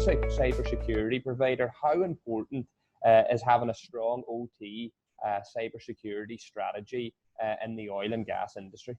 as a cybersecurity provider, how important is having a strong OT cybersecurity strategy in the oil and gas industry?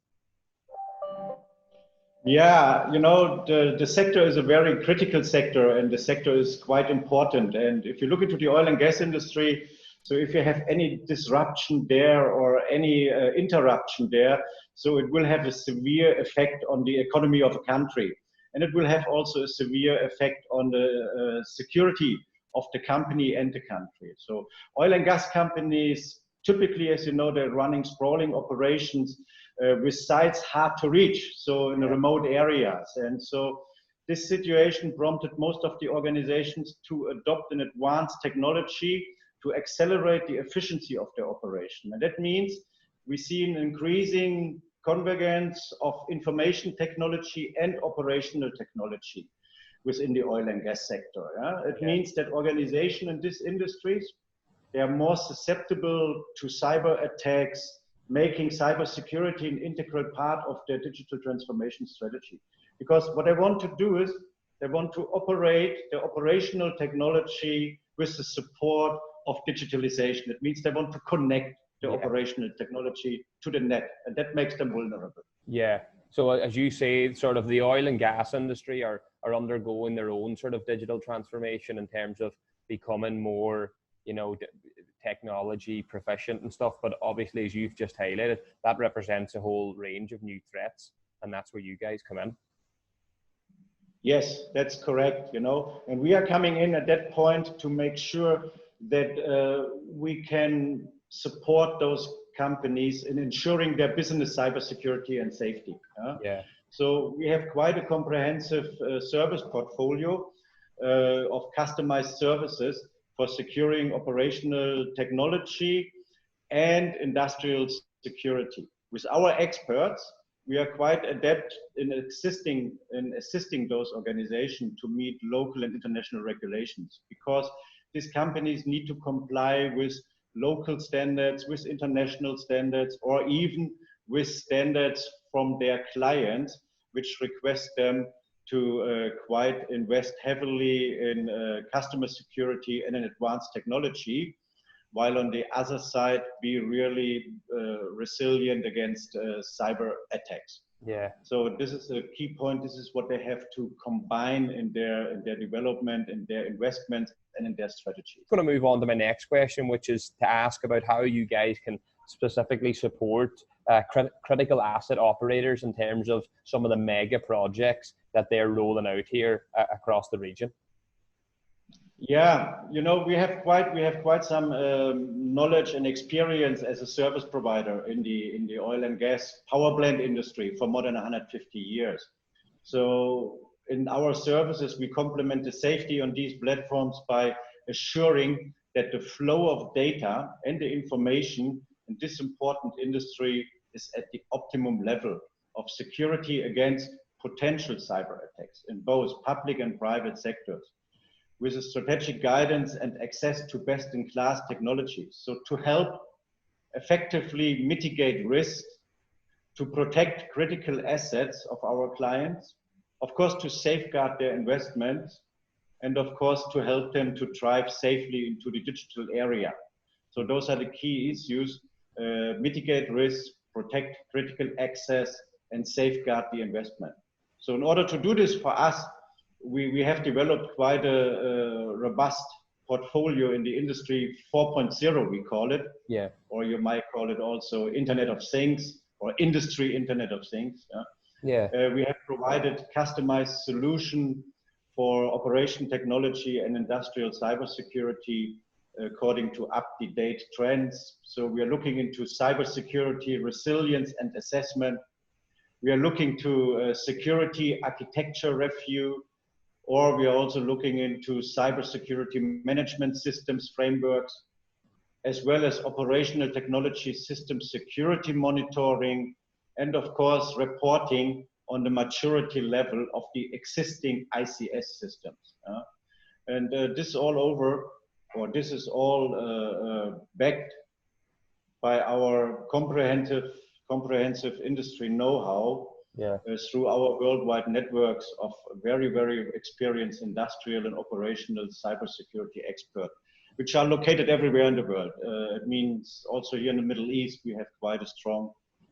Yeah, you know, the sector is a very critical sector, and the sector is quite important. And if you look into the oil and gas industry, so if you have any disruption there or any interruption there, so it will have a severe effect on the economy of a country. And it will have also a severe effect on the security of the company and the country. So oil and gas companies, typically, as you know, they're running sprawling operations with sites hard to reach, so in the remote areas. And so this situation prompted most of the organizations to adopt an advanced technology to accelerate the efficiency of their operation. And that means we see an increasing convergence of information technology and operational technology within the oil and gas sector. It means that organizations in these industries, they are more susceptible to cyber attacks, making cybersecurity an integral part of their digital transformation strategy. Because what they want to do is they want to operate the operational technology with the support of digitalization. It means they want to connect the operational technology to the net, and that makes them vulnerable. Yeah. So as you say, sort of the oil and gas industry are undergoing their own sort of digital transformation in terms of becoming more, you know, technology proficient and stuff. But obviously, as you've just highlighted, that represents a whole range of new threats, and that's where you guys come in. Yes, that's correct, you know, and we are coming in at that point to make sure that we can support those companies in ensuring their business cybersecurity and safety. So we have quite a comprehensive service portfolio of customized services for securing operational technology and industrial security. With our experts, we are quite adept in assisting those organizations to meet local and international regulations, because these companies need to comply with local standards, with international standards, or even with standards from their clients, which request them to quite invest heavily in customer security and in advanced technology, while on the other side be really resilient against cyber attacks. Yeah. So this is a key point. This is what they have to combine in their development, in their investment, and in their strategy. I'm going to move on to my next question, which is to ask about how you guys can specifically support critical asset operators in terms of some of the mega projects that they're rolling out here across the region. Yeah, you know, we have quite some knowledge and experience as a service provider in the oil and gas power plant industry for more than 150 years. So in our services, we complement the safety on these platforms by assuring that the flow of data and the information in this important industry is at the optimum level of security against potential cyber attacks in both public and private sectors, with a strategic guidance and access to best-in-class technologies. So to help effectively mitigate risks, to protect critical assets of our clients, of course, to safeguard their investments, and of course, to help them to drive safely into the digital area. So those are the key issues: mitigate risks, protect critical access, and safeguard the investment. So in order to do this for us, we have developed quite a robust portfolio in the industry 4.0, we call it. Yeah. Or you might call it also Internet of Things or Industry Internet of Things. Yeah. We have provided customized solution for operation technology and industrial cybersecurity according to up-to-date trends. So we are looking into cybersecurity, resilience and assessment. We are looking to security architecture review, or we are also looking into cybersecurity management systems frameworks, as well as operational technology system security monitoring, and of course, reporting on the maturity level of the existing ICS systems. And this is all backed by our comprehensive industry know-how Yeah. through our worldwide networks of very, very experienced industrial and operational cybersecurity experts, which are located everywhere in the world. It means also here in the Middle East, we have quite a strong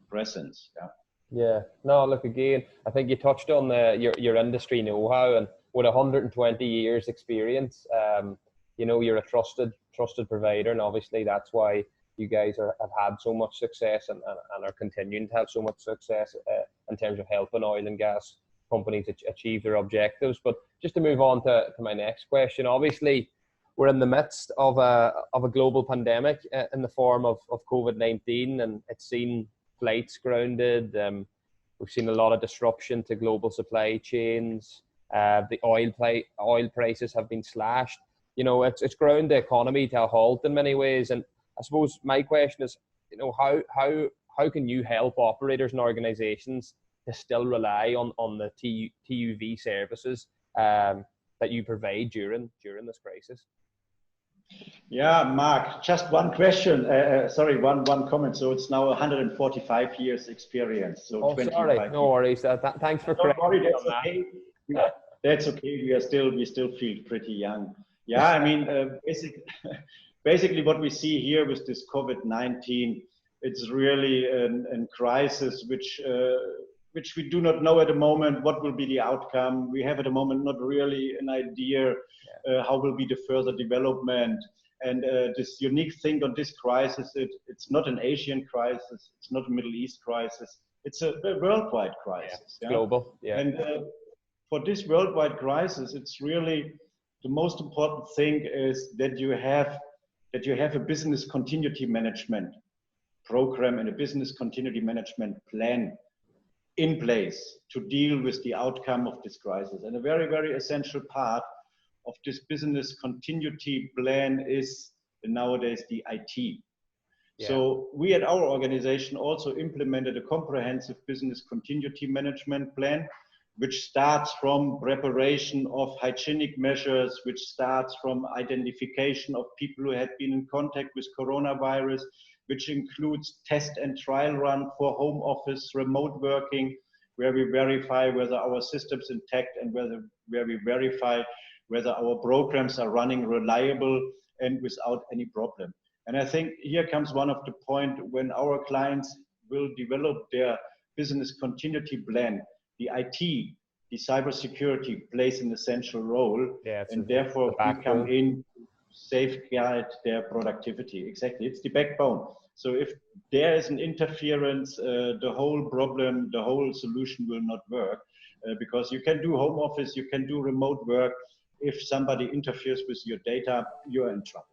presence. Yeah. Yeah. No, look, again, I think you touched on your industry know-how, and with 120 years experience, you know, you're a trusted provider, and obviously that's why you guys have had so much success and are continuing to have so much success in terms of helping oil and gas companies achieve their objectives. But just to move on to my next question, obviously we're in the midst of a global pandemic in the form of COVID-19, and it's seen flights grounded. We've seen a lot of disruption to global supply chains. The oil prices have been slashed. You know, it's ground the economy to a halt in many ways. And I suppose my question is, you know, how can you help operators and organizations to still rely on the TUV services that you provide during this crisis? Yeah, Mark, just one question. Sorry, one comment. So it's now 145 years experience. So oh, sorry, no worries. Thanks for correcting me on that. Okay. That's okay. We still feel pretty young. Yeah, I mean, basically what we see here with this COVID-19, it's really a crisis which we do not know at the moment what will be the outcome. We have at the moment not really an idea how will be the further development. And this unique thing on this crisis, it's not an Asian crisis, it's not a Middle East crisis, it's a worldwide crisis. Yeah, global. Yeah. And for this worldwide crisis, it's really the most important thing is that you have a business continuity management program and a business continuity management plan in place to deal with the outcome of this crisis. And a very, very essential part of this business continuity plan is nowadays the IT. Yeah. So we at our organization also implemented a comprehensive business continuity management plan, which starts from preparation of hygienic measures, which starts from identification of people who had been in contact with coronavirus, which includes test and trial run for home office, remote working, where we verify whether our system's intact and where we verify whether our programs are running reliable and without any problem. And I think here comes one of the point when our clients will develop their business continuity plan, the IT, the cybersecurity plays an essential role, and therefore we come in to safeguard their productivity. Exactly, it's the backbone. So if there is an interference, the whole problem, the whole solution will not work, because you can do home office, you can do remote work. If somebody interferes with your data, you're in trouble.